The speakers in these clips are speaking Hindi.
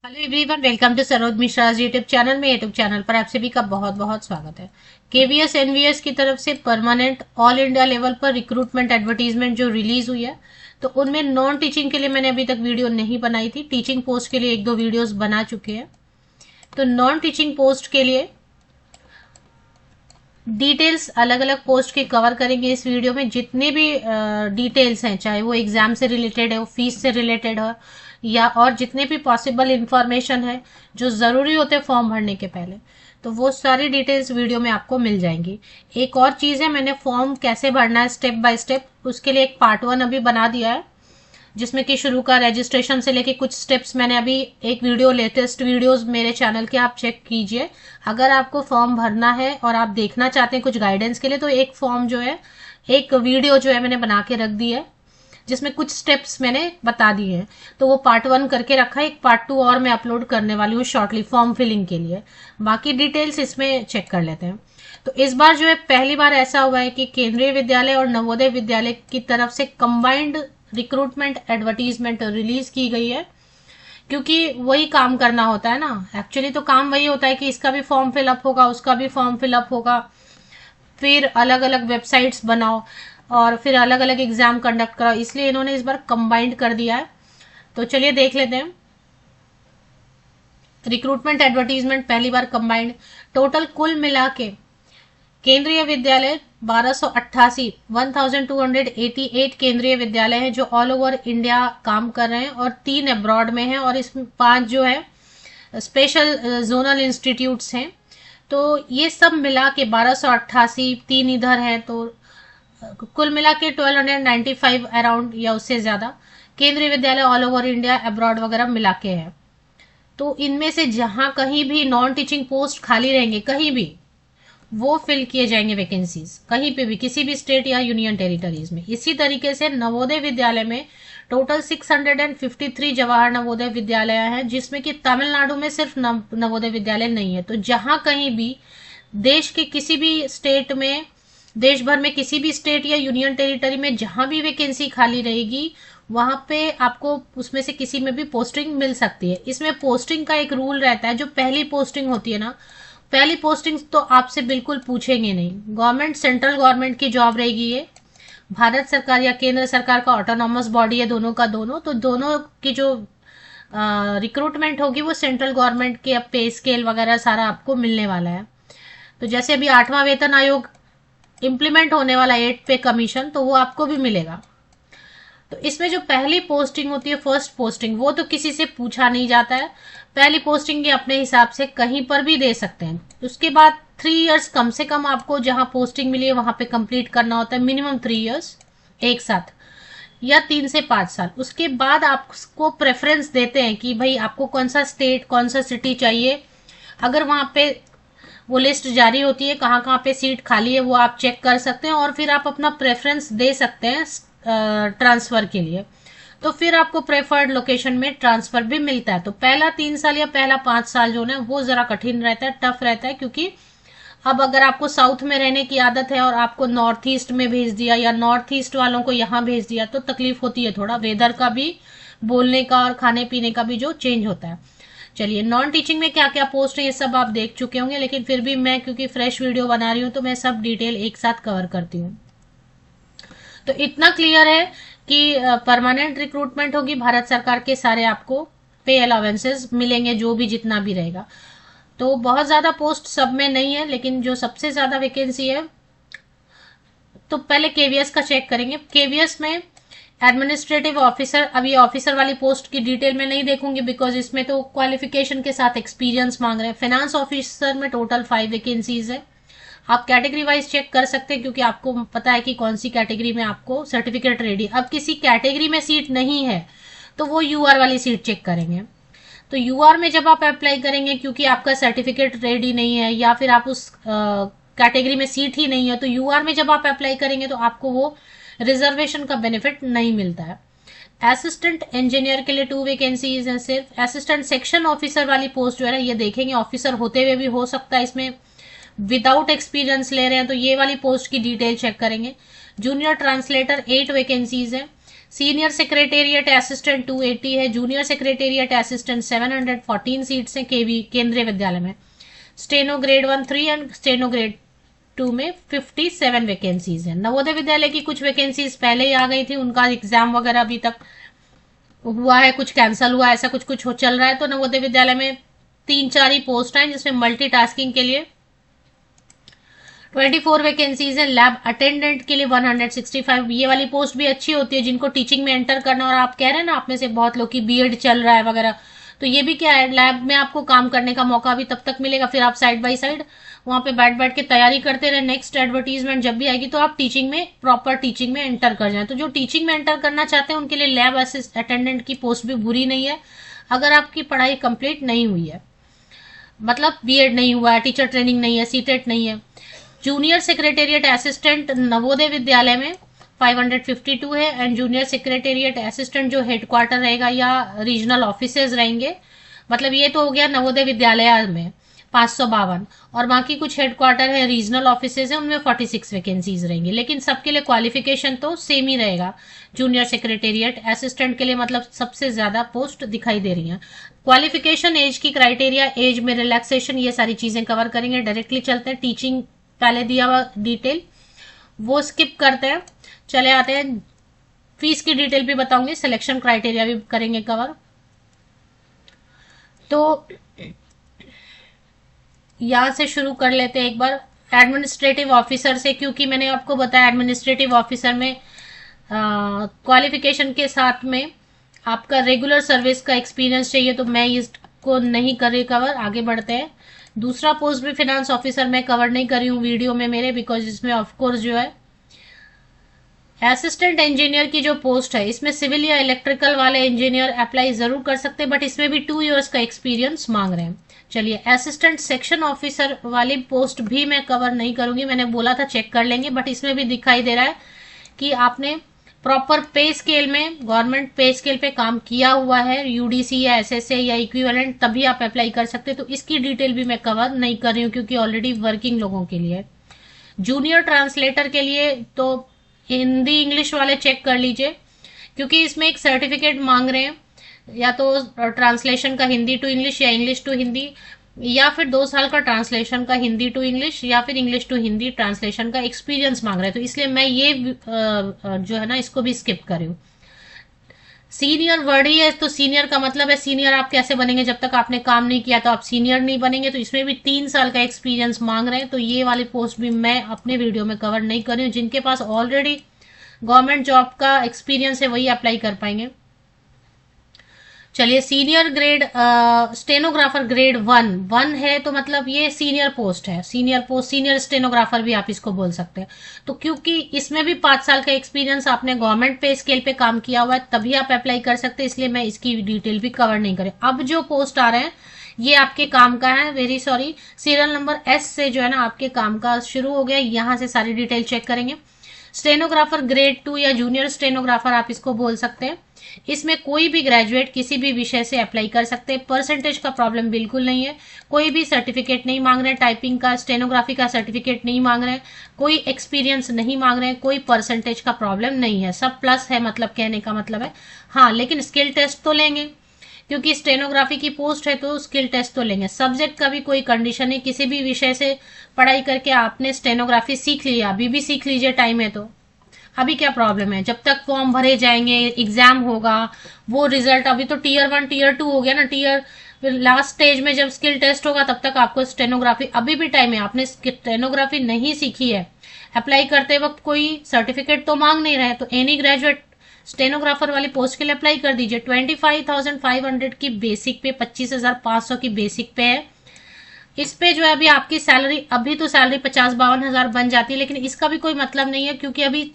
Hello everyone, welcome to Saroj Mishra YouTube channel में। यूट्यूब चैनल पर आप सभी का बहुत बहुत स्वागत है। केवीएस एनवीएस की तरफ से परमानेंट ऑल इंडिया लेवल पर रिक्रूटमेंट एडवर्टीजमेंट जो रिलीज हुई है, तो उनमें नॉन टीचिंग के लिए मैंने अभी तक वीडियो नहीं बनाई थी। टीचिंग पोस्ट के लिए एक दो वीडियोस बना चुके हैं। तो नॉन टीचिंग पोस्ट के लिए डिटेल्स अलग अलग पोस्ट के कवर करेंगे इस वीडियो में। जितने भी डिटेल्स हैं, चाहे वो एग्जाम से रिलेटेड है, फीस से रिलेटेड है, या और जितने भी पॉसिबल इंफॉर्मेशन है जो जरूरी होते हैं फॉर्म भरने के पहले, तो वो सारी डिटेल्स वीडियो में आपको मिल जाएंगी। एक और चीज है, मैंने फॉर्म कैसे भरना है स्टेप बाय स्टेप, उसके लिए एक पार्ट 1 अभी बना दिया है, जिसमें कि शुरू का रजिस्ट्रेशन से लेके कुछ स्टेप्स मैंने अभी एक वीडियो, लेटेस्ट वीडियोस मेरे चैनल के आप चेक कीजिए। अगर आपको फॉर्म भरना है और आप देखना चाहते हैं कुछ गाइडेंस के लिए, तो एक फॉर्म जो है, एक वीडियो जो है मैंने बना के रख दी है, जिसमें कुछ स्टेप्स मैंने बता दिए हैं। तो वो पार्ट 1 करके रखा है। एक पार्ट 2 और मैं अपलोड करने वाली हूँ शॉर्टली फॉर्म फिलिंग के लिए। बाकी डिटेल्स इसमें चेक कर लेते हैं। तो इस बार जो है पहली बार ऐसा हुआ है कि केंद्रीय विद्यालय और नवोदय विद्यालय की तरफ से कंबाइंड रिक्रूटमेंट एडवर्टीजमेंट रिलीज की गई है, क्योंकि वही काम करना होता है ना। एक्चुअली तो काम वही होता है कि इसका भी फॉर्म फिलअप होगा, उसका भी फॉर्म फिलअप होगा, फिर अलग अलग वेबसाइट्स बनाओ और फिर अलग अलग एग्जाम कंडक्ट कराओ, इसलिए इन्होंने इस बार कंबाइंड कर दिया है। तो चलिए देख लेते हैं। रिक्रूटमेंट एडवर्टीजमेंट पहली बार कंबाइंड। टोटल कुल मिला के केंद्रीय विद्यालय 1288, 1288 केंद्रीय विद्यालय हैं जो ऑल ओवर इंडिया काम कर रहे हैं, और 3 अब्रॉड में हैं, और इसमें 5 जो है स्पेशल जोनल इंस्टीट्यूट्स हैं। तो ये सब मिला के 1288, 3 इधर है, तो कुल मिला के 1295 अराउंड या उससे ज्यादा केंद्रीय विद्यालय ऑल ओवर इंडिया अब्रॉड वगैरह मिला के है। तो इनमें से जहां कहीं भी नॉन टीचिंग पोस्ट खाली रहेंगे, कहीं भी वो फिल किए जाएंगे वैकेंसीज, कहीं पे भी, किसी भी स्टेट या यूनियन टेरिटरीज में। इसी तरीके से नवोदय विद्यालय में टोटल 653 जवाहर नवोदय विद्यालय हैं, जिसमें कि तमिलनाडु में सिर्फ नवोदय विद्यालय नहीं है। तो जहां कहीं भी देश के किसी भी स्टेट में, देश भर में किसी भी स्टेट या यूनियन टेरिटरी में जहां भी वैकेंसी खाली रहेगी, वहां पे आपको उसमें से किसी में भी पोस्टिंग मिल सकती है। इसमें पोस्टिंग का एक रूल रहता है, जो पहली पोस्टिंग होती है ना, पहली पोस्टिंग तो आपसे बिल्कुल पूछेंगे नहीं। गवर्नमेंट, सेंट्रल गवर्नमेंट की जॉब रहेगी ये, भारत सरकार या केंद्र सरकार का ऑटोनॉमस बॉडी है, दोनों का दोनों। तो दोनों की जो रिक्रूटमेंट होगी वो सेंट्रल गवर्नमेंट के पे स्केल वगैरह सारा आपको मिलने वाला है। तो जैसे अभी 8वां वेतन आयोग इम्प्लीमेंट होने वाला है, 8 पे कमीशन, तो वो आपको भी मिलेगा। तो इसमें जो पहली पोस्टिंग होती है, फर्स्ट पोस्टिंग, वो तो किसी से पूछा नहीं जाता है। पहली पोस्टिंग ये अपने हिसाब से कहीं पर भी दे सकते हैं। उसके बाद 3 इयर्स कम से कम आपको जहां पोस्टिंग मिली है वहां पे कंप्लीट करना होता है, मिनिमम 3 इयर्स एक साथ, या 3 से 5 साल। उसके बाद आपको प्रेफरेंस देते हैं कि भाई आपको कौन सा स्टेट, कौन सा सिटी चाहिए। अगर वहां पे वो लिस्ट जारी होती है कहाँ कहाँ पे सीट खाली है, वो आप चेक कर सकते हैं, और फिर आप अपना प्रेफरेंस दे सकते हैं ट्रांसफर के लिए। तो फिर आपको प्रेफर्ड लोकेशन में ट्रांसफर भी मिलता है। तो पहला 3 साल या पहला 5 साल जो है वो जरा कठिन रहता है, टफ रहता है, क्योंकि अब अगर आपको साउथ में रहने की आदत है और आपको नॉर्थ ईस्ट में भेज दिया, या नॉर्थ ईस्ट वालों को यहाँ भेज दिया, तो तकलीफ होती है थोड़ा, वेदर का भी, बोलने का और खाने पीने का भी जो चेंज होता है। चलिए, नॉन टीचिंग में क्या क्या पोस्ट है ये सब आप देख चुके होंगे, लेकिन फिर भी मैं क्योंकि फ्रेश वीडियो बना रही हूँ तो मैं सब डिटेल एक साथ कवर करती हूँ। तो इतना क्लियर है कि परमानेंट रिक्रूटमेंट होगी, भारत सरकार के सारे आपको पे अलाउंसेस मिलेंगे, जो भी जितना भी रहेगा। तो बहुत ज्यादा पोस्ट सब में नहीं है, लेकिन जो सबसे ज्यादा वैकेंसी है, तो पहले केवीएस का चेक करेंगे। केवीएस में एडमिनिस्ट्रेटिव ऑफिसर, अब ये ऑफिसर वाली पोस्ट की डिटेल में नहीं देखूंगी, बिकॉज इसमें तो क्वालिफिकेशन के साथ एक्सपीरियंस मांग रहे हैं। फाइनेंस ऑफिसर में टोटल 5 वैकेंसीज है। आप कैटेगरी वाइज चेक कर सकते हैं, क्योंकि आपको पता है कि कौन सी कैटेगरी में आपको सर्टिफिकेट रेडी। अब किसी कैटेगरी में सीट नहीं है तो वो यूआर वाली सीट चेक करेंगे। तो यूआर में जब आप अप्लाई करेंगे, क्योंकि आपका सर्टिफिकेट रेडी नहीं है या फिर आप उस कैटेगरी में सीट ही नहीं है, तो यूआर में जब आप अप्लाई करेंगे तो आपको वो रिजर्वेशन का बेनिफिट नहीं मिलता है। असिस्टेंट इंजीनियर के लिए 2 वैकेंसीज हैं सिर्फ। असिस्टेंट सेक्शन ऑफिसर वाली पोस्ट जो है ना, ये देखेंगे ऑफिसर होते हुए भी हो सकता है इसमें विदाउट एक्सपीरियंस ले रहे हैं, तो ये वाली पोस्ट की डिटेल चेक करेंगे। जूनियर ट्रांसलेटर 8 वैकेंसीज है। सीनियर सेक्रेटेरिएट असिस्टेंट 280 है, जूनियर सेक्रेटेरिएट असिस्टेंट 714 सीट्स हैं केंद्रीय विद्यालय में। Steno grade 1 3 and steno grade 2 में 57 वैकेंसीज हैं। नवोदय विद्यालय की कुछ वैकेंसीज पहले ही आ गई थी, उनका एग्जाम वगैरह अभी तक हुआ है, कुछ कैंसिल हुआ, ऐसा कुछ कुछ हो चल रहा है। तो नवोदय विद्यालय में 3-4 ही पोस्ट हैं, जिसमें मल्टीटास्किंग के लिए 24 वैकेंसीज है। लैब अटेंडेंट के लिए 165। ये वाली पोस्ट भी अच्छी होती है जिनको टीचिंग में एंटर करना, और आप कह रहे हैं ना आप में से बहुत लोग की बीएड चल रहा है वगैरह, तो ये भी क्या है, लैब में आपको काम करने का मौका भी तब तक मिलेगा, फिर आप साइड बाय साइड वहां पे बैठ बैठ के तैयारी करते रहे। नेक्स्ट एडवर्टीजमेंट जब भी आएगी तो आप टीचिंग में, प्रॉपर टीचिंग में एंटर कर जाए। तो जो टीचिंग में एंटर करना चाहते हैं उनके लिए लैब अटेंडेंट की पोस्ट भी बुरी नहीं है, अगर आपकी पढ़ाई कंप्लीट नहीं हुई है, मतलब बीएड नहीं हुआ है, टीचर ट्रेनिंग नहीं है, सीटेट नहीं है। Junior secretariat assistant Navodaya Vidyalaya में 552 है, एंड जूनियर सेक्रेटेरिएट असिस्टेंट जो हेडक्वार्टर रहेगा या रीजनल ऑफिसेज रहेंगे, मतलब ये तो हो गया नवोदय विद्यालय में 552, और बाकी कुछ हेडक्वार्टर है, रीजनल ऑफिसेज है, उनमें 46 वैकेंसीज रहेंगी। लेकिन सबके लिए क्वालिफिकेशन तो सेम ही रहेगा। जूनियर सेक्रेटेरिएट असिस्टेंट के लिए मतलब सबसे ज्यादा पोस्ट दिखाई दे रही हैं। क्वालिफिकेशन, एज की क्राइटेरिया, एज में रिलैक्सेशन, ये सारी चीजें कवर करेंगे। डायरेक्टली चलते हैं, टीचिंग पहले दिया हुआ डिटेल वो स्किप करते हैं, चले आते हैं। फीस की डिटेल भी बताऊंगी, सिलेक्शन क्राइटेरिया भी करेंगे कवर। तो यहां से शुरू कर लेते हैं एक बार एडमिनिस्ट्रेटिव ऑफिसर से, क्योंकि मैंने आपको बताया एडमिनिस्ट्रेटिव ऑफिसर में क्वालिफिकेशन के साथ में आपका रेगुलर सर्विस का एक्सपीरियंस चाहिए, तो मैं इसको नहीं कर रही कवर। आगे बढ़ते हैं। दूसरा पोस्ट भी फाइनेंस ऑफिसर मैं कवर नहीं कर रही हूँ वीडियो में मेरे, बिकॉज इसमें ऑफकोर्स जो है असिस्टेंट इंजीनियर की जो पोस्ट है, इसमें सिविल या इलेक्ट्रिकल वाले इंजीनियर अप्लाई जरूर कर सकते हैं, बट इसमें भी 2 इयर्स का एक्सपीरियंस मांग रहे हैं। चलिए, असिस्टेंट सेक्शन ऑफिसर वाली पोस्ट भी मैं कवर नहीं करूंगी, मैंने बोला था चेक कर लेंगे, बट इसमें भी दिखाई दे रहा है कि आपने प्रॉपर पे स्केल में, गवर्नमेंट पे स्केल पे काम किया हुआ है, यूडीसी या एसएसए या इक्विवेलेंट, तभी आप अप्लाई कर सकते हैं। तो इसकी डिटेल भी मैं कवर नहीं कर रही हूँ, क्योंकि ऑलरेडी वर्किंग लोगों के लिए। जूनियर ट्रांसलेटर के लिए तो हिंदी इंग्लिश वाले चेक कर लीजिए, क्योंकि इसमें एक सर्टिफिकेट मांग रहे हैं, या तो ट्रांसलेशन का हिंदी टू इंग्लिश या इंग्लिश टू हिंदी, या फिर 2 साल का ट्रांसलेशन का हिंदी टू इंग्लिश, या फिर इंग्लिश टू हिंदी ट्रांसलेशन का एक्सपीरियंस मांग रहे हैं। तो इसलिए मैं ये जो है ना, इसको भी स्किप कर रही हूँ। सीनियर वर्ड ही है, तो सीनियर का मतलब है सीनियर आप कैसे बनेंगे, जब तक आपने काम नहीं किया तो आप सीनियर नहीं बनेंगे। तो इसमें भी 3 साल का एक्सपीरियंस मांग रहे हैं, तो ये वाली पोस्ट भी मैं अपने वीडियो में कवर नहीं कर रही हूँ। जिनके पास ऑलरेडी गवर्नमेंट जॉब का एक्सपीरियंस है वही अप्लाई कर पाएंगे। चलिए, सीनियर ग्रेड स्टेनोग्राफर ग्रेड 1 है, तो मतलब ये सीनियर पोस्ट है, सीनियर स्टेनोग्राफर भी आप इसको बोल सकते हैं। तो क्योंकि इसमें भी 5 साल का एक्सपीरियंस आपने गवर्नमेंट पे स्केल पे काम किया हुआ है, तभी आप अप्लाई कर सकते हैं, इसलिए मैं इसकी डिटेल भी कवर नहीं करें। अब जो पोस्ट आ रहे हैं ये आपके काम का है, very sorry, serial number S से जो है ना आपके काम का शुरू हो गया, यहां से सारी डिटेल चेक करेंगे। स्टेनोग्राफर ग्रेड 2 या जूनियर स्टेनोग्राफर आप इसको बोल सकते हैं। इसमें कोई भी ग्रेजुएट किसी भी विषय से अप्लाई कर सकते हैं, परसेंटेज का प्रॉब्लम बिल्कुल नहीं है, कोई भी सर्टिफिकेट नहीं मांग रहे हैं, टाइपिंग का, स्टेनोग्राफी का सर्टिफिकेट नहीं मांग रहे हैं, कोई एक्सपीरियंस नहीं मांग रहे हैं, कोई परसेंटेज का प्रॉब्लम नहीं है, सब प्लस है, मतलब कहने का मतलब है। हाँ, लेकिन स्किल टेस्ट तो लेंगे, क्योंकि स्टेनोग्राफी की पोस्ट है तो स्किल टेस्ट तो लेंगे। सब्जेक्ट का भी कोई कंडीशन नहीं, किसी भी विषय से पढ़ाई करके आपने स्टेनोग्राफी सीख लिया, अभी भी सीख लीजिए, टाइम है तो। अभी क्या प्रॉब्लम है, जब तक फॉर्म भरे जाएंगे, एग्जाम होगा, वो रिजल्ट, अभी तो टीयर 1 टीयर 2 हो गया ना, टीयर लास्ट स्टेज में जब स्किल टेस्ट होगा तब तक आपको स्टेनोग्राफी, अभी भी टाइम है, आपने स्टेनोग्राफी नहीं सीखी है, अप्लाई करते वक्त कोई सर्टिफिकेट तो मांग नहीं रहे, तो एनी ग्रेजुएट स्टेनोग्राफर वाली पोस्ट के लिए अप्लाई कर दीजिए। 25,500 की बेसिक पे, 25,500 की बेसिक पे है। इस पे जो है अभी आपकी सैलरी, अभी तो सैलरी 50-52 हजार बन जाती है, लेकिन इसका भी कोई मतलब नहीं है, क्योंकि अभी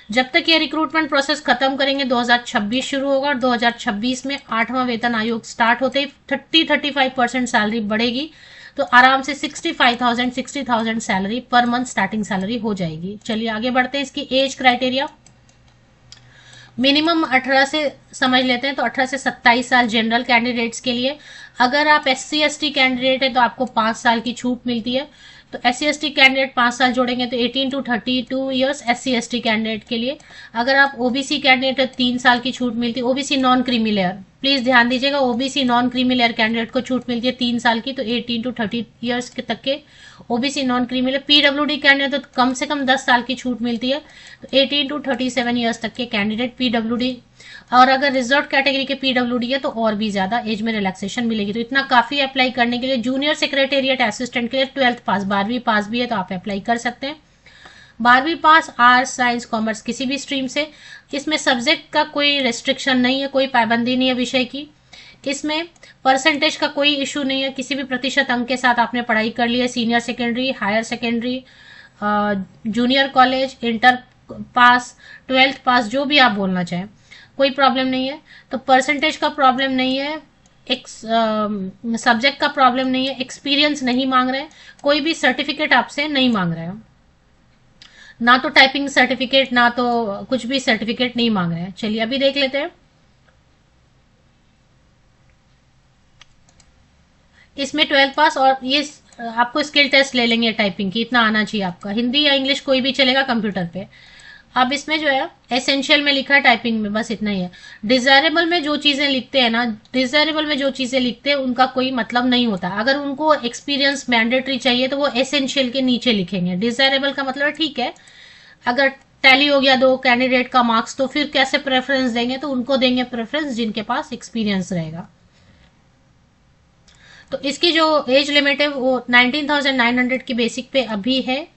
जब तक ये रिक्रूटमेंट प्रोसेस खत्म करेंगे 2026 शुरू होगा, और 2026 में 8वां वेतन आयोग स्टार्ट होते ही 30-35% सैलरी बढ़ेगी, तो आराम से 60,000 salary per month starting salary हो जाएगी। चलिए आगे बढ़ते हैं। इसकी एज क्राइटेरिया मिनिमम 18 से समझ लेते हैं, तो 18 से 27 साल जनरल कैंडिडेट्स के लिए। अगर आप SC ST कैंडिडेट है तो आपको 5 साल की छूट मिलती है। तो SC/ST कैंडिडेट 5 साल जोड़ेंगे तो 18 to 32 ईयर्स SC/ST कैंडिडेट के लिए। अगर आप OBC कैंडिडेट है 3 साल की छूट मिलती है। OBC non creamy layer, please ध्यान दीजिएगा, OBC non creamy layer candidate को छूट मिलती है 3 साल की, तो 18 to 30 ईयर्स के तक के OBC non creamy layer. PWD candidate तो कम से कम 10 साल की छूट मिलती है, तो 18 to 37 ईयर्स तक के कैंडिडेट PWD। और अगर रिजर्व कैटेगरी के PWD है तो और भी ज्यादा एज में रिलैक्सेशन मिलेगी। तो इतना काफी अप्लाई करने के लिए। जूनियर सेक्रेटेरिएट असिस्टेंट के लिए 12th पास, 12वीं पास भी है तो आप अप्लाई कर सकते हैं। 12वीं पास, आर्ट्स, साइंस, कॉमर्स किसी भी स्ट्रीम से। इसमें सब्जेक्ट का कोई रेस्ट्रिक्शन नहीं है, कोई पाबंदी नहीं है विषय की। इसमें परसेंटेज का कोई इशू नहीं है, किसी भी प्रतिशत अंक के साथ आपने पढ़ाई कर ली है, senior secondary, higher secondary, junior college, inter pass, 12th pass, जो भी आप बोलना चाहें, कोई प्रॉब्लम नहीं है। तो परसेंटेज का प्रॉब्लम नहीं है, एक सब्जेक्ट का प्रॉब्लम नहीं है, एक्सपीरियंस नहीं मांग रहे हैं, कोई भी सर्टिफिकेट आपसे नहीं मांग रहे हैं, ना तो टाइपिंग सर्टिफिकेट ना तो कुछ भी सर्टिफिकेट नहीं मांग रहे हैं। चलिए अभी देख लेते हैं। इसमें 12th पास और ये आपको स्किल टेस्ट ले लेंगे टाइपिंग की, इतना आना चाहिए आपका। हिंदी या इंग्लिश कोई भी चलेगा कंप्यूटर पे। अब इसमें जो है एसेंशियल में लिखा है टाइपिंग में, बस इतना ही है। डिजायरेबल में जो चीजें लिखते हैं ना, डिजायरेबल में जो चीजें लिखते हैं उनका कोई मतलब नहीं होता। अगर उनको एक्सपीरियंस मैंडेटरी चाहिए तो वो एसेंशियल के नीचे लिखेंगे। डिजायरेबल का मतलब ठीक है, अगर टैली हो गया 2 कैंडिडेट का मार्क्स तो फिर कैसे प्रेफरेंस देंगे, तो उनको देंगे प्रेफरेंस जिनके पास एक्सपीरियंस रहेगा। तो इसकी जो एज लिमिट है वो 19,900 की बेसिक पे अभी है,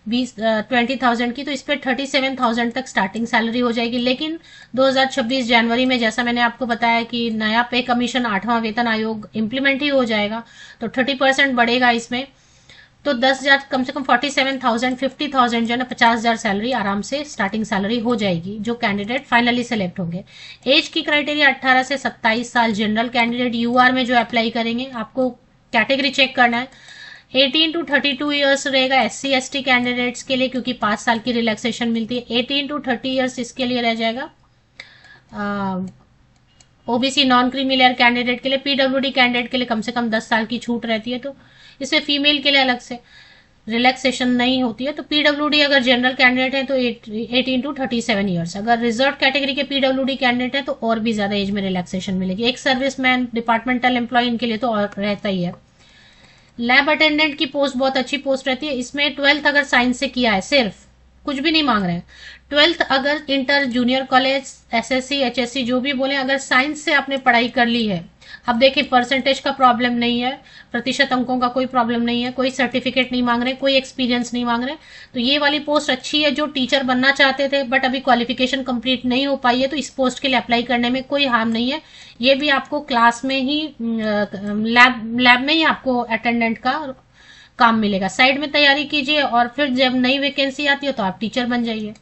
20,000 की, तो इस पे 37,000 तक स्टार्टिंग सैलरी हो जाएगी। लेकिन 2026 जनवरी में जैसा मैंने आपको बताया कि नया पे कमीशन 8वां वेतन आयोग इम्प्लीमेंट ही हो जाएगा, तो 30% बढ़ेगा इसमें। तो 10,000 कम से कम 47,000, 50,000 जो है ना 50,000 सैलरी आराम से स्टार्टिंग सैलरी हो जाएगी जो कैंडिडेट फाइनली सेलेक्ट होंगे। एज की क्राइटेरिया 18 से 27 साल जनरल कैंडिडेट। यूआर में जो अप्लाई करेंगे आपको कैटेगरी चेक करना है। 18 to 32 ईयर्स रहेगा SC/ST कैंडिडेट्स के लिए, क्योंकि 5 साल की रिलैक्सेशन मिलती है। 18 to 30 ईयर्स इसके लिए रह जाएगा OBC non creamy layer candidate के लिए। PWD कैंडिडेट के लिए कम से कम 10 साल की छूट रहती है, तो इसमें फीमेल के लिए अलग से रिलैक्सेशन नहीं होती है। तो PWD अगर जनरल कैंडिडेट है तो 18 to 37 ईयर्स। अगर रिजर्व कैटेगरी के PWD कैंडिडेट है तो और भी ज्यादा एज में रिलैक्सेशन मिलेगी। एक सर्विसमैन, डिपार्टमेंटल एम्प्लॉय, इनके लिए तो और रहता ही है। लैब अटेंडेंट की पोस्ट बहुत अच्छी पोस्ट रहती है। इसमें 12th अगर साइंस से किया है, सिर्फ कुछ भी नहीं मांग रहे हैं। 12th अगर inter, junior college, SSC, HSC जो भी बोले, अगर साइंस से आपने पढ़ाई कर ली है, अब देखिए परसेंटेज का प्रॉब्लम नहीं है, प्रतिशत अंकों का कोई प्रॉब्लम नहीं है, कोई सर्टिफिकेट नहीं मांग रहे, कोई एक्सपीरियंस नहीं मांग रहे, तो ये वाली पोस्ट अच्छी है। जो टीचर बनना चाहते थे बट अभी क्वालिफिकेशन कंप्लीट नहीं हो पाई है, तो इस पोस्ट के लिए अप्लाई करने में कोई हार्म नहीं है। ये भी आपको क्लास में ही, लैब में ही आपको अटेंडेंट का काम मिलेगा। साइड में तैयारी कीजिए और फिर जब नई वैकेंसी आती है तो आप टीचर बन जाइए।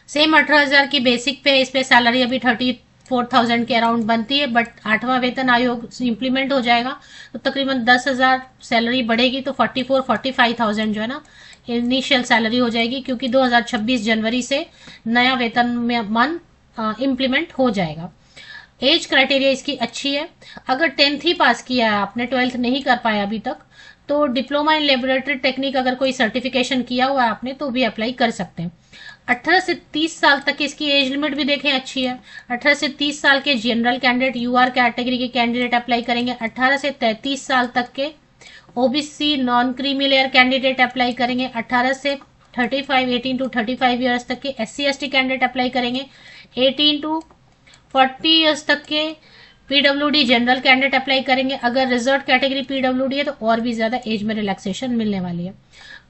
सेम 18,000 की बेसिक पे, इस पे सैलरी अभी 34,000 के अराउंड बनती है, बट 8वां वेतन आयोग इम्प्लीमेंट हो जाएगा तो तकरीबन 10,000 सैलरी बढ़ेगी, तो 44-45,000 जो है ना इनिशियल सैलरी हो जाएगी, क्योंकि 2026 जनवरी से नया वेतन मान इम्प्लीमेंट हो जाएगा। एज क्राइटेरिया इसकी अच्छी है। अगर 10th ही पास किया है आपने, 12th नहीं कर पाया अभी तक, तो डिप्लोमा इन लेबोरेटरी टेक्निक अगर कोई सर्टिफिकेशन किया हुआ है आपने तो भी अप्लाई कर सकते हैं। 18 से 30 साल तक इसकी एज लिमिट भी देखें अच्छी है। 18 से 30 साल के जनरल कैंडिडेट, यूआर कैटेगरी के कैंडिडेट अप्लाई करेंगे। 18 से 33 साल तक के OBC non creamy layer candidate apply करेंगे। 18 से 18 to 35 ईयर्स तक के SC/ST कैंडिडेट अप्लाई करेंगे। 18 to 40 ईयर्स तक के PWD जनरल कैंडिडेट अप्लाई करेंगे। अगर रिजर्व कैटेगरी PWD है तो और भी ज्यादा एज में रिलैक्सेशन मिलने वाली है।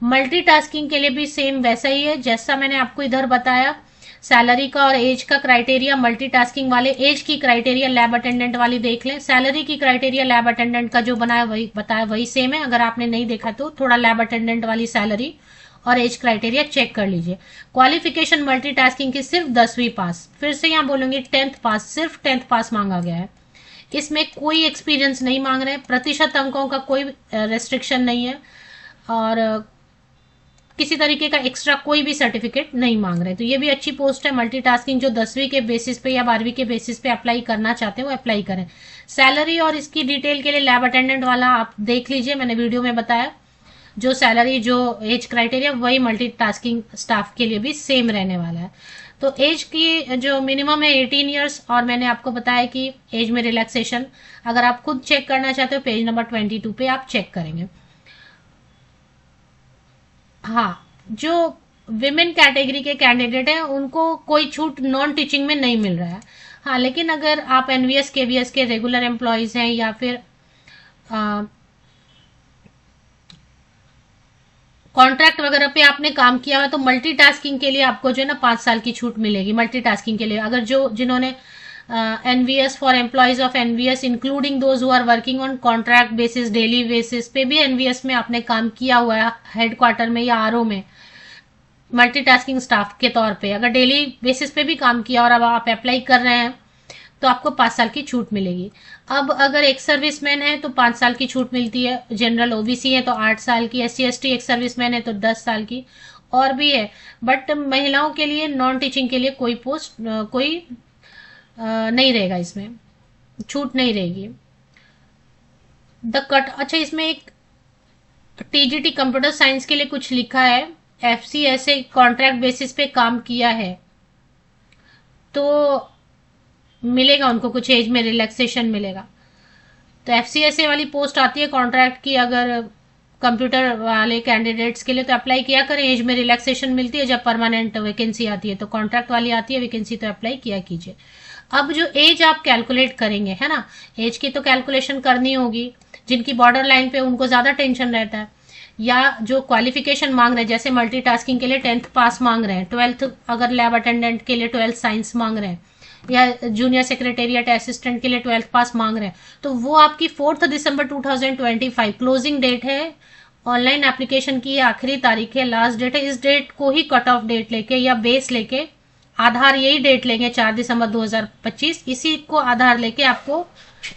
मल्टीटास्किंग के लिए भी सेम वैसा ही है जैसा मैंने आपको इधर बताया। सैलरी का और एज का क्राइटेरिया मल्टीटास्किंग वाले, एज की क्राइटेरिया लैब अटेंडेंट वाली देख लें। सैलरी की क्राइटेरिया लैब अटेंडेंट का जो बनाया वही बताया वही सेम है। अगर आपने नहीं देखा तो थोड़ा लैब अटेंडेंट वाली सैलरी और एज क्राइटेरिया चेक कर लीजिए। क्वालिफिकेशन मल्टीटास्किंग की सिर्फ 10वीं पास, फिर से यहाँ बोलूंगी 10th पास, सिर्फ 10th पास मांगा गया है। इसमें कोई एक्सपीरियंस नहीं मांग रहे, प्रतिशत अंकों का कोई रेस्ट्रिक्शन नहीं है और किसी तरीके का एक्स्ट्रा कोई भी सर्टिफिकेट नहीं मांग रहे। तो ये भी अच्छी पोस्ट है। मल्टीटास्किंग जो 10वीं के बेसिस पे या 12वीं के बेसिस पे अप्लाई करना चाहते हैं वो अप्लाई करें। सैलरी और इसकी डिटेल के लिए लैब अटेंडेंट वाला आप देख लीजिए, मैंने वीडियो में बताया। जो सैलरी, जो एज क्राइटेरिया, वही मल्टीटास्किंग स्टाफ के लिए भी सेम रहने वाला है। तो एज की जो मिनिमम है 18 ईयर्स, और मैंने आपको बताया कि एज में रिलैक्सेशन अगर आप खुद चेक करना चाहते हो पेज नंबर 22 पे आप चेक करेंगे। हाँ, जो विमेन कैटेगरी के कैंडिडेट हैं उनको कोई छूट नॉन टीचिंग में नहीं मिल रहा है। हाँ, लेकिन अगर आप एनवीएस केवीएस के रेगुलर एम्प्लॉयज हैं या फिर कॉन्ट्रैक्ट वगैरह पे आपने काम किया हुआ तो मल्टीटास्किंग के लिए आपको जो है ना 5 साल की छूट मिलेगी मल्टीटास्किंग के लिए। अगर जो जिन्होंने NVS for employees of NVS including those who are working on contract basis, daily basis पे भी एनवीएस में आपने काम किया हुआ है हेडक्वार्टर में या आरओ में मल्टीटास्किंग स्टाफ के तौर पे, अगर डेली बेसिस पे भी काम किया और अब आप अप्लाई कर रहे हैं तो आपको 5 साल की छूट मिलेगी। अब अगर एक सर्विसमैन है तो 5 साल की छूट मिलती है, जनरल ओबीसी है तो 8 साल की, एससी एसटी एक सर्विसमैन है तो 10 साल की, और भी है। बट महिलाओं के लिए नॉन टीचिंग के लिए कोई पोस्ट कोई नहीं रहेगा, इसमें छूट नहीं रहेगी। द कट, अच्छा इसमें एक टीजीटी कंप्यूटर साइंस के लिए कुछ लिखा है, एफसीएसए कॉन्ट्रैक्ट बेसिस पे काम किया है तो मिलेगा उनको कुछ एज में रिलैक्सेशन मिलेगा। तो एफसीएसए वाली पोस्ट आती है कॉन्ट्रैक्ट की, अगर कंप्यूटर वाले कैंडिडेट्स के लिए तो अप्लाई किया करें, एज में रिलैक्सेशन मिलती है। जब परमानेंट वैकेंसी आती है तो कॉन्ट्रैक्ट वाली आती है वैकेंसी तो अप्लाई किया कीजिए। अब जो एज आप कैलकुलेट करेंगे है ना, एज की तो कैलकुलेशन करनी होगी, जिनकी बॉर्डर लाइन पे उनको ज्यादा टेंशन रहता है, या जो क्वालिफिकेशन मांग रहे हैं, जैसे मल्टीटास्किंग के लिए 10th पास मांग रहे हैं, 12th अगर लैब अटेंडेंट के लिए 12th साइंस मांग रहे हैं, या जूनियर सेक्रेटेरिएट असिस्टेंट के लिए 12th पास मांग रहे हैं, तो वो आपकी 4 दिसंबर 2025 क्लोजिंग डेट है। ऑनलाइन एप्लीकेशन की आखिरी तारीख है, लास्ट डेट है। इस डेट को ही कट ऑफ डेट लेके या बेस लेके, आधार यही डेट लेंगे 4 दिसंबर 2025, इसी को आधार लेके आपको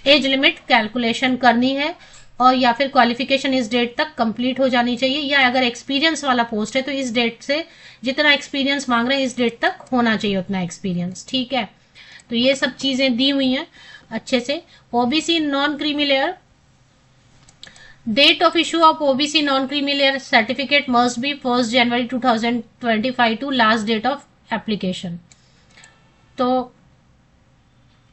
एज लिमिट कैलकुलेशन करनी है, और या फिर क्वालिफिकेशन इस डेट तक कंप्लीट हो जानी चाहिए, या अगर एक्सपीरियंस वाला पोस्ट है तो इस डेट से जितना एक्सपीरियंस मांग रहे हैं इस डेट तक होना चाहिए उतना एक्सपीरियंस। ठीक है, तो ये सब चीजें दी हुई हैं अच्छे से। OBC non creamy layer, date of issue of OBC non creamy layer certificate must be 1 January 2025 to last date of application. तो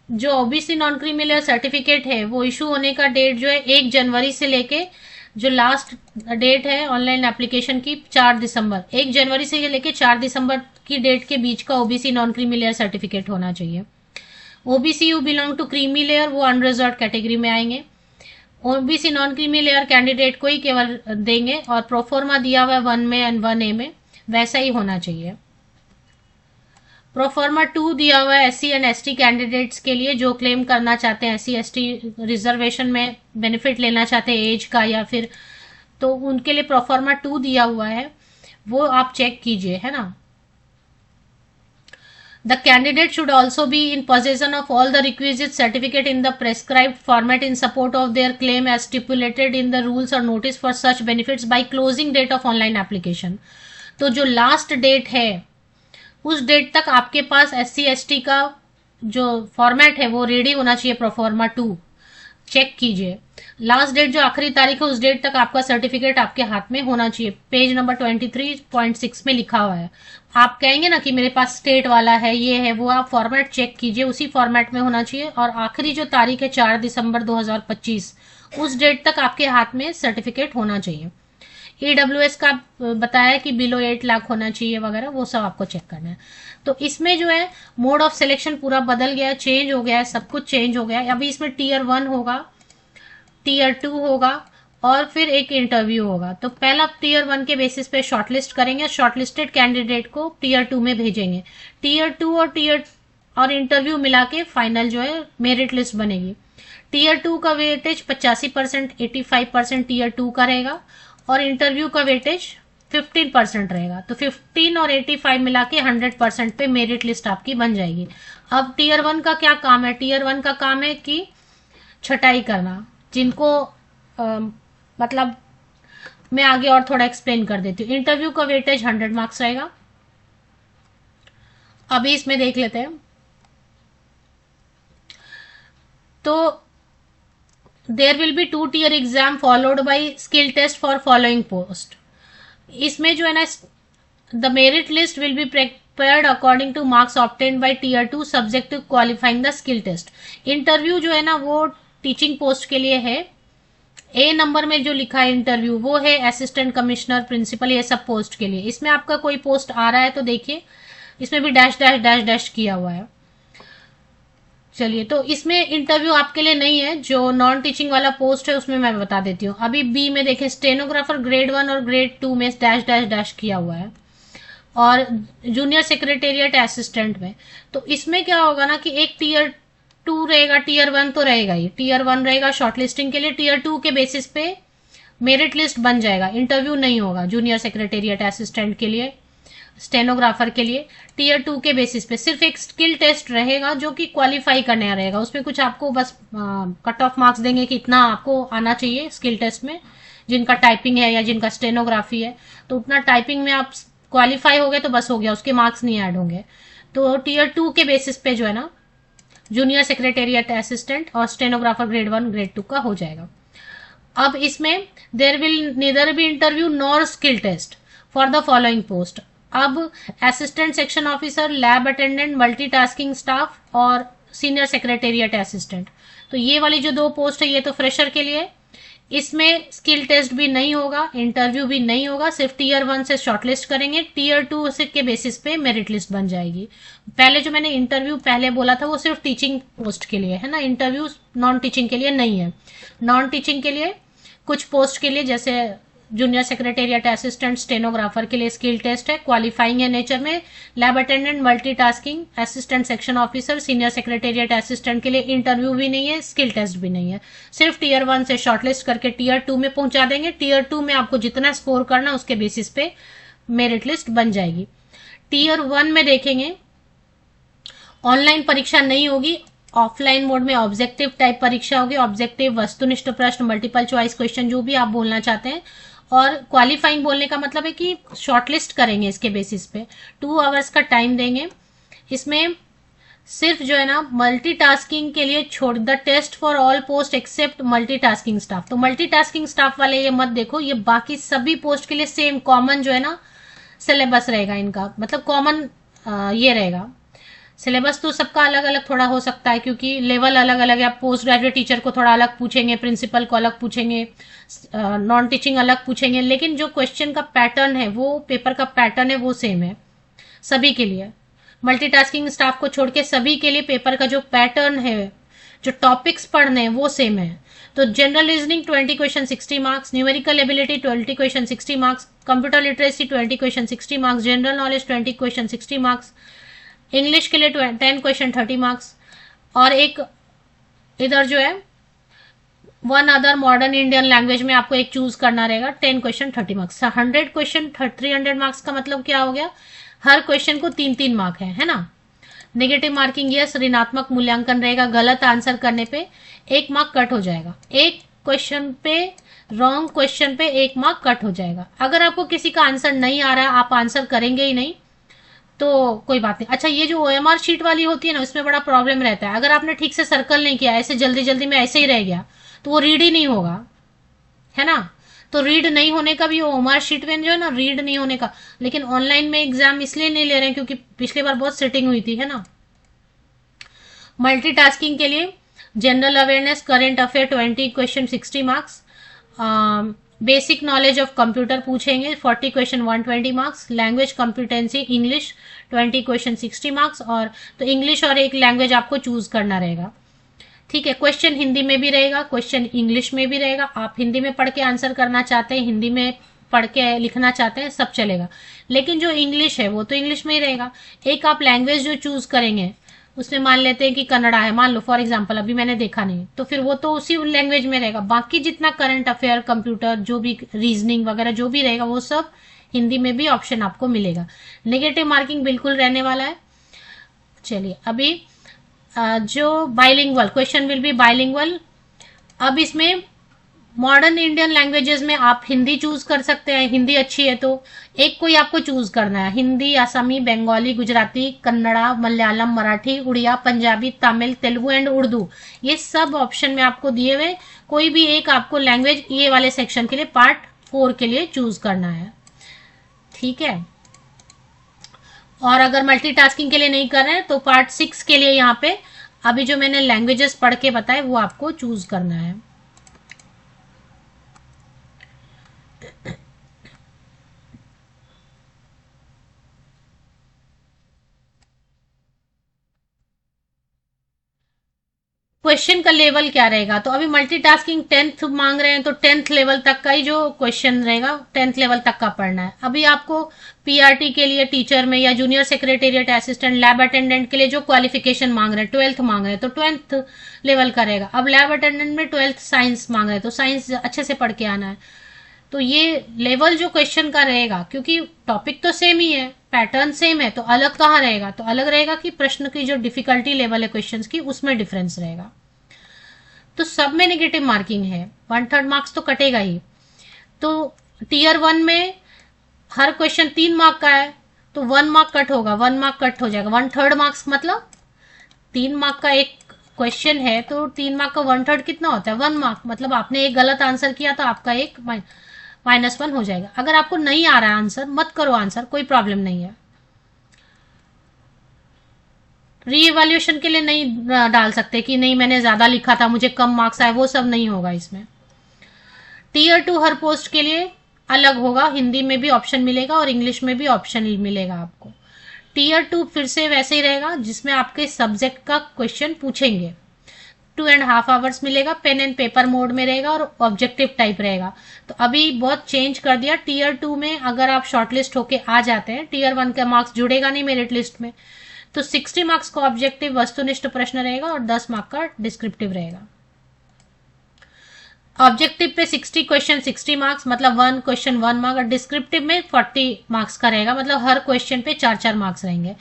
जो OBC non creamy layer certificate है वो इशू होने का डेट जो है 1 जनवरी से लेके जो लास्ट डेट है ऑनलाइन एप्लीकेशन की 4 दिसंबर, 1 जनवरी से लेके 4 दिसंबर की डेट के बीच का OBC non creamy layer certificate होना चाहिए। OBC you belong to creamy layer वो अनरिजर्व कैटेगरी में आएंगे। OBC non creamy layer candidate को ही केवल देंगे, और प्रोफॉर्मा दिया हुआ है 1 में एंड 1A में, वैसा ही होना चाहिए। प्रोफॉर्मा 2 दिया हुआ है एससी एंड एसटी कैंडिडेट्स के लिए जो क्लेम करना चाहते हैं, एससी एसटी रिजर्वेशन में बेनिफिट लेना चाहते हैं एज का या फिर, तो उनके लिए प्रोफॉर्मा 2 दिया हुआ है, वो आप चेक कीजिए, है ना। The candidate should also be in possession of all the requisite certificate in the prescribed format in support of their claim as stipulated in the rules or notice for such benefits by closing date of online application। तो जो लास्ट डेट है उस डेट तक आपके पास एससी एसटी का जो फॉर्मेट है वो रेडी होना चाहिए। प्रोफॉर्मा 2 चेक कीजिए, लास्ट डेट जो आखिरी तारीख है उस डेट तक आपका सर्टिफिकेट आपके हाथ में होना चाहिए। पेज नंबर 23.6 में लिखा हुआ है। आप कहेंगे ना कि मेरे पास स्टेट वाला है, ये है वो, आप फॉर्मेट चेक कीजिए, उसी फॉर्मेट में होना चाहिए। और आखिरी जो तारीख है 4 दिसंबर 2025 उस डेट तक आपके हाथ में सर्टिफिकेट होना चाहिए। ईडब्ल्यूएस का बताया कि बिलो 8 लाख होना चाहिए वगैरह, वो सब आपको चेक करना है। तो इसमें जो है मोड ऑफ सिलेक्शन पूरा बदल गया, चेंज हो गया है, सब कुछ चेंज हो गया है। अभी इसमें टीयर 1 होगा, टीयर 2 होगा और फिर एक इंटरव्यू होगा। तो पहला टीयर 1 के बेसिस पे शॉर्टलिस्ट करेंगे, शॉर्टलिस्टेड कैंडिडेट को टीयर 2 में भेजेंगे। टीयर 2 और इंटरव्यू मिला के फाइनल जो है मेरिट लिस्ट बनेगी। टीयर 2 का वेटेज 85%, 85% टीयर 2 का रहेगा, और इंटरव्यू का वेटेज 15% रहेगा। तो 15 और 85 मिला के 100% पे मेरिट लिस्ट आपकी बन जाएगी। अब टीयर 1 का क्या काम है? टीयर 1 का काम है कि छटाई करना, जिनको मतलब मैं आगे और थोड़ा एक्सप्लेन कर देती हूँ। इंटरव्यू का वेटेज 100 मार्क्स रहेगा। अभी इसमें देख लेते हैं। तो there will be 2 tier exam followed by skill test for following post. इसमें जो है ना, the merit list will be prepared according to marks obtained by tier 2 subject to qualifying the skill test. Interview जो है ना वो टीचिंग पोस्ट के लिए है। ए नंबर में जो लिखा है इंटरव्यू वो है असिस्टेंट कमिश्नर, प्रिंसिपल, ये सब पोस्ट के लिए। इसमें आपका कोई पोस्ट आ रहा है तो देखिए, इसमें भी डैश डैश डैश डैश किया हुआ है। चलिए, तो इसमें इंटरव्यू आपके लिए नहीं है। जो नॉन टीचिंग वाला पोस्ट है उसमें मैं बता देती हूँ। अभी बी में देखें, स्टेनोग्राफर ग्रेड 1 और ग्रेड 2 में डैश डैश डैश किया हुआ है, और जूनियर सेक्रेटेरिएट असिस्टेंट में। तो इसमें क्या होगा ना कि एक टियर 2 रहेगा, टियर 1 तो रहेगा ही। टियर 1 रहेगा शॉर्टलिस्टिंग के लिए, टियर 2 के बेसिस पे मेरिट लिस्ट बन जाएगा, इंटरव्यू नहीं होगा जूनियर सेक्रेटेरिएट असिस्टेंट के लिए, स्टेनोग्राफर के लिए। टियर 2 के बेसिस पे सिर्फ एक स्किल टेस्ट रहेगा जो कि क्वालिफाई करने रहेगा। उसमें कुछ आपको बस कट ऑफ मार्क्स देंगे कि इतना आपको आना चाहिए स्किल टेस्ट में, जिनका टाइपिंग है या जिनका स्टेनोग्राफी है, तो उतना टाइपिंग में आप क्वालिफाई हो गए तो बस हो गया, उसके मार्क्स नहीं ऐड होंगे। तो टियर 2 के बेसिस पे जो है ना जूनियर सेक्रेटेरिएट असिस्टेंट और स्टेनोग्राफर ग्रेड 1 ग्रेड 2 का हो जाएगा। अब इसमें there will neither be interview nor skill test for the following post. अब assistant section officer, lab attendant, multitasking staff और सीनियर सेक्रेटेरिएट असिस्टेंट, तो ये वाली जो 2 पोस्ट है ये तो फ्रेशर के लिए। इसमें स्किल टेस्ट भी नहीं होगा, इंटरव्यू भी नहीं होगा, सिर्फ टियर 1 से शॉर्टलिस्ट करेंगे, टियर 2 से के बेसिस पे मेरिट लिस्ट बन जाएगी। पहले जो मैंने इंटरव्यू पहले बोला था वो सिर्फ टीचिंग पोस्ट के लिए है ना, इंटरव्यू नॉन टीचिंग के लिए नहीं है। नॉन टीचिंग के लिए कुछ पोस्ट के लिए, जैसे जूनियर सेक्रेटेरिएट असिस्टेंट, स्टेनोग्राफर के लिए स्किल टेस्ट है, क्वालिफाइंग है नेचर में। Lab attendant, multitasking, assistant section officer, senior secretariat assistant के लिए इंटरव्यू भी नहीं है, स्किल टेस्ट भी नहीं है, सिर्फ टियर 1 से शॉर्टलिस्ट करके टियर 2 में पहुंचा देंगे। टियर 2 में आपको जितना स्कोर करना उसके बेसिस पे मेरिट लिस्ट बन जाएगी। टियर 1 में देखेंगे ऑनलाइन परीक्षा नहीं होगी, ऑफलाइन मोड में ऑब्जेक्टिव टाइप परीक्षा होगी। ऑब्जेक्टिव, वस्तुनिष्ठ प्रश्न, मल्टीपल चॉइस क्वेश्चन, जो भी आप बोलना चाहते हैं। और क्वालिफाइंग बोलने का मतलब है कि शॉर्टलिस्ट करेंगे इसके बेसिस पे, 2 आवर्स का टाइम देंगे। इसमें सिर्फ जो है ना मल्टीटास्किंग के लिए छोड़, the test for all post except multitasking staff. तो मल्टीटास्किंग स्टाफ वाले ये मत देखो, ये बाकी सभी पोस्ट के लिए सेम कॉमन जो है ना सिलेबस रहेगा इनका, मतलब कॉमन ये रहेगा। सिलेबस तो सबका अलग अलग थोड़ा हो सकता है क्योंकि लेवल अलग अलग है। आप पोस्ट ग्रेजुएट टीचर को थोड़ा अलग पूछेंगे, प्रिंसिपल को अलग पूछेंगे, नॉन टीचिंग अलग पूछेंगे, लेकिन जो क्वेश्चन का पैटर्न है, वो पेपर का पैटर्न है, वो सेम है सभी के लिए। मल्टीटास्किंग स्टाफ को छोड़ के सभी के लिए पेपर का जो पैटर्न है, जो टॉपिक्स पढ़ने हैं, वो सेम है। तो general reasoning 20 question 60 marks, numerical ability 20 question 60 marks, computer literacy 20 question 60 marks, general knowledge 20 question 60 marks, English के लिए 10 क्वेश्चन 30 मार्क्स, और एक इधर जो है 1 अदर मॉडर्न इंडियन लैंग्वेज में आपको एक चूज करना रहेगा, 10 क्वेश्चन 30 मार्क्स। 100 क्वेश्चन 300 मार्क्स का मतलब क्या हो गया, हर क्वेश्चन को 3-3 मार्क है ना। नेगेटिव मार्किंग यस, ऋणात्मक मूल्यांकन रहेगा, गलत आंसर करने पे 1 मार्क कट हो जाएगा। एक क्वेश्चन पे, रॉन्ग क्वेश्चन पे 1 मार्क कट हो जाएगा। अगर आपको किसी का आंसर नहीं आ रहा है, आप आंसर करेंगे ही नहीं, तो कोई बात नहीं। अच्छा, ये जो OMR शीट वाली होती है ना, उसमें बड़ा प्रॉब्लम रहता है। अगर आपने ठीक से सर्कल नहीं किया, ऐसे जल्दी जल्दी में ऐसे ही रह गया, तो वो रीड ही नहीं होगा, है ना। तो रीड नहीं होने का भी OMR शीट में जो है ना, रीड नहीं होने का। लेकिन ऑनलाइन में एग्जाम इसलिए नहीं ले रहे हैं क्योंकि पिछली बार बहुत सिटिंग हुई थी, है ना। मल्टीटास्किंग के लिए general awareness, current affair 20 question 60 marks, basic knowledge of computer पूछेंगे 40 question 120 marks, language competency English 20 question 60 marks, और तो इंग्लिश और एक लैंग्वेज आपको चूज करना रहेगा। ठीक है, क्वेश्चन हिंदी में भी रहेगा, क्वेश्चन इंग्लिश में भी रहेगा। आप हिंदी में पढ़ के आंसर करना चाहते हैं, हिंदी में पढ़ के लिखना चाहते हैं, सब चलेगा। लेकिन जो इंग्लिश है वो तो इंग्लिश में ही रहेगा। एक आप लैंग्वेज जो चूज करेंगे, उसमें मान लेते हैं कि कन्नड़ा है, मान लो फॉर एग्जांपल, अभी मैंने देखा नहीं, तो फिर वो तो उसी लैंग्वेज में रहेगा। बाकी जितना करंट अफेयर, कंप्यूटर, जो भी रीजनिंग वगैरह जो भी रहेगा, वो सब हिंदी में भी ऑप्शन आपको मिलेगा। नेगेटिव मार्किंग बिल्कुल रहने वाला है। चलिए, अभी जो bilingual question will be bilingual. अब इसमें मॉडर्न इंडियन लैंग्वेजेस में आप हिंदी चूज कर सकते हैं, हिंदी अच्छी है तो एक कोई आपको चूज करना है। हिंदी, असमी, बंगाली, गुजराती, कन्नड़ा, मलयालम, मराठी, उड़िया, पंजाबी, तमिल, तेलुगु एंड उर्दू, ये सब ऑप्शन में आपको दिए हुए कोई भी एक आपको लैंग्वेज ये वाले सेक्शन के लिए पार्ट 4 के लिए चूज करना है। ठीक है, और अगर मल्टीटास्किंग के लिए नहीं कर रहे हैं तो पार्ट 6 के लिए यहाँ पे अभी जो मैंने लैंग्वेजेस पढ़ के बताए वो आपको चूज करना है। क्वेश्चन का लेवल क्या रहेगा, तो अभी मल्टीटास्किंग 10th मांग रहे हैं तो 10th लेवल तक का ही जो क्वेश्चन रहेगा 10th लेवल तक का पढ़ना है। अभी आपको पीआरटी के लिए टीचर में या junior secretariat assistant, lab attendant के लिए जो क्वालिफिकेशन मांग रहे हैं 12th मांग रहे हैं तो 12th लेवल का रहेगा। अब लैब अटेंडेंट में 12th साइंस मांग रहे हैं तो साइंस अच्छे से पढ़ के आना है। तो ये लेवल जो क्वेश्चन का रहेगा, क्योंकि टॉपिक तो सेम ही है, पैटर्न सेम है, तो अलग कहाँ रहेगा, तो अलग रहेगा कि प्रश्न की जो डिफिकल्टी लेवल है क्वेश्चंस की उसमें डिफरेंस रहेगा। तो सब में नेगेटिव मार्किंग है, 1/3 मार्क्स तो कटेगा ही। तो टीयर 1 में हर क्वेश्चन 3 मार्क का है तो 1 मार्क कट होगा, 1 मार्क कट हो जाएगा। 1/3 मार्क्स मतलब 3 मार्क का एक क्वेश्चन है तो 3 मार्क का 1/3 कितना होता है, 1 मार्क। मतलब आपने एक गलत आंसर किया तो आपका एक -1 हो जाएगा। अगर आपको नहीं आ रहा है आंसर, मत करो आंसर, कोई प्रॉब्लम नहीं है। रीइवैल्यूएशन के लिए नहीं डाल सकते कि नहीं मैंने ज्यादा लिखा था मुझे कम मार्क्स आए, वो सब नहीं होगा इसमें। टीयर 2 हर पोस्ट के लिए अलग होगा, हिंदी में भी ऑप्शन मिलेगा और इंग्लिश में भी ऑप्शन मिलेगा आपको। टीयर 2 फिर से वैसे ही रहेगा जिसमें आपके सब्जेक्ट का क्वेश्चन पूछेंगे। 2.5 आवर्स मिलेगा, पेन एंड पेपर मोड में रहेगा और ऑब्जेक्टिव टाइप रहेगा। तो अभी बहुत चेंज कर दिया। टीयर 2 में अगर आप शॉर्टलिस्ट होके आ जाते हैं, टीयर 1 का मार्क्स जुड़ेगा नहीं मेरिट लिस्ट में, तो 60 मार्क्स का ऑब्जेक्टिव वस्तुनिष्ठ प्रश्न रहेगा और 10 मार्क का डिस्क्रिप्टिव रहेगा। ऑब्जेक्टिव पे 60 क्वेश्चन 60 मार्क्स मतलब 1 क्वेश्चन 1 मार्क, और डिस्क्रिप्टिव में 40 मार्क्स का रहेगा, मतलब हर क्वेश्चन पे 4-4 मार्क्स रहेंगे।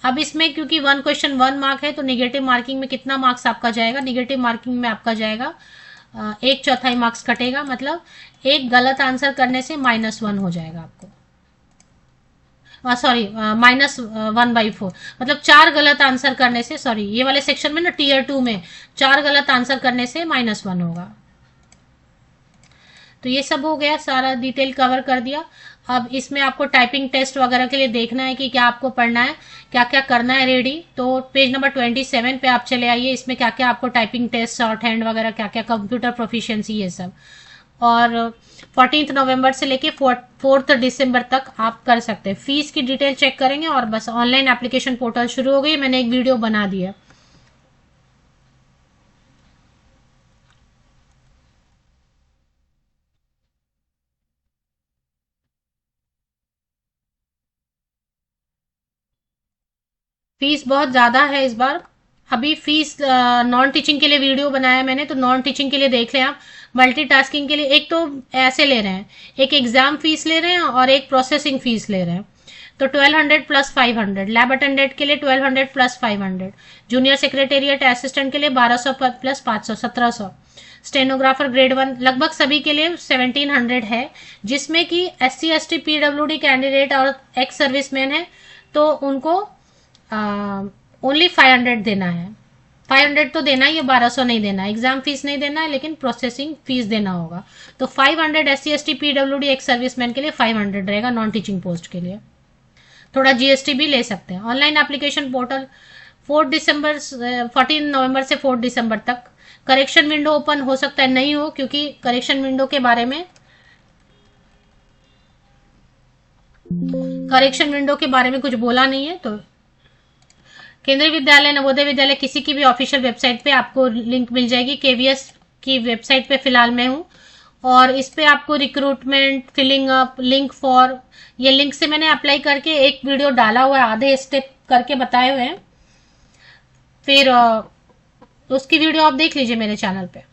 अब इसमें क्योंकि 1 क्वेश्चन 1 मार्क है तो निगेटिव मार्किंग में कितना मार्क्स आपका जाएगा, निगेटिव मार्किंग में आपका जाएगा 1/4 मार्क्स कटेगा, मतलब एक गलत आंसर करने से -1 हो जाएगा आपको, सॉरी -1/4, मतलब 4 गलत आंसर करने से, सॉरी ये वाले सेक्शन में ना टीयर 2 में 4 गलत आंसर करने से -1 होगा। तो ये सब हो गया, सारा डिटेल कवर कर दिया। अब इसमें आपको टाइपिंग टेस्ट वगैरह के लिए देखना है कि क्या आपको पढ़ना है, क्या क्या करना है रेडी। तो पेज नंबर 27 पे आप चले आइए, इसमें क्या क्या आपको टाइपिंग टेस्ट, शॉर्ट हैंड वगैरह क्या क्या, कंप्यूटर प्रोफिशिएंसी ये सब। और 14 नवंबर से लेके 4 दिसंबर तक आप कर सकते हैं। फीस की डिटेल चेक करेंगे और बस ऑनलाइन एप्लीकेशन पोर्टल शुरू हो गई, मैंने एक वीडियो बना दिया। फीस बहुत ज्यादा है इस बार। अभी फीस नॉन टीचिंग के लिए वीडियो बनाया मैंने, तो नॉन टीचिंग के लिए देख लें आप। मल्टीटास्किंग के लिए एक तो ऐसे ले रहे हैं, एक एग्जाम फीस ले रहे हैं और एक प्रोसेसिंग फीस ले रहे हैं। तो 1200 प्लस 500, लैब अटेंडेंट के लिए 1200 प्लस 500, जूनियर सेक्रेटेरिएट असिस्टेंट के लिए 1200 प्लस 500, 1700, स्टेनोग्राफर ग्रेड 1 लगभग सभी के लिए 1700 है, जिसमें कि SC ST PWD कैंडिडेट और एक्स सर्विसमैन है तो उनको ओनली 500 देना है। 500 तो देना ही है, 1200 नहीं देना, एग्जाम फीस नहीं देना है, लेकिन प्रोसेसिंग फीस देना होगा। तो 500 SC ST PWD ex serviceman के लिए 500 रहेगा, नॉन टीचिंग पोस्ट के लिए। थोड़ा GST भी ले सकते हैं। ऑनलाइन एप्लीकेशन पोर्टल 14 नवंबर से 4 दिसंबर तक। करेक्शन विंडो ओपन हो सकता है नहीं हो, क्योंकि करेक्शन विंडो के बारे में कुछ बोला नहीं है। तो केंद्रीय विद्यालय, नवोदय विद्यालय, किसी की भी ऑफिशियल वेबसाइट पे आपको लिंक मिल जाएगी। KVS की वेबसाइट पे फिलहाल मैं हूँ और इस पे आपको recruitment, filling up, link for, ये लिंक से मैंने अप्लाई करके एक वीडियो डाला हुआ है, आधे स्टेप करके बताए हुए हैं। फिर उसकी वीडियो आप देख लीजिए मेरे चैनल पे।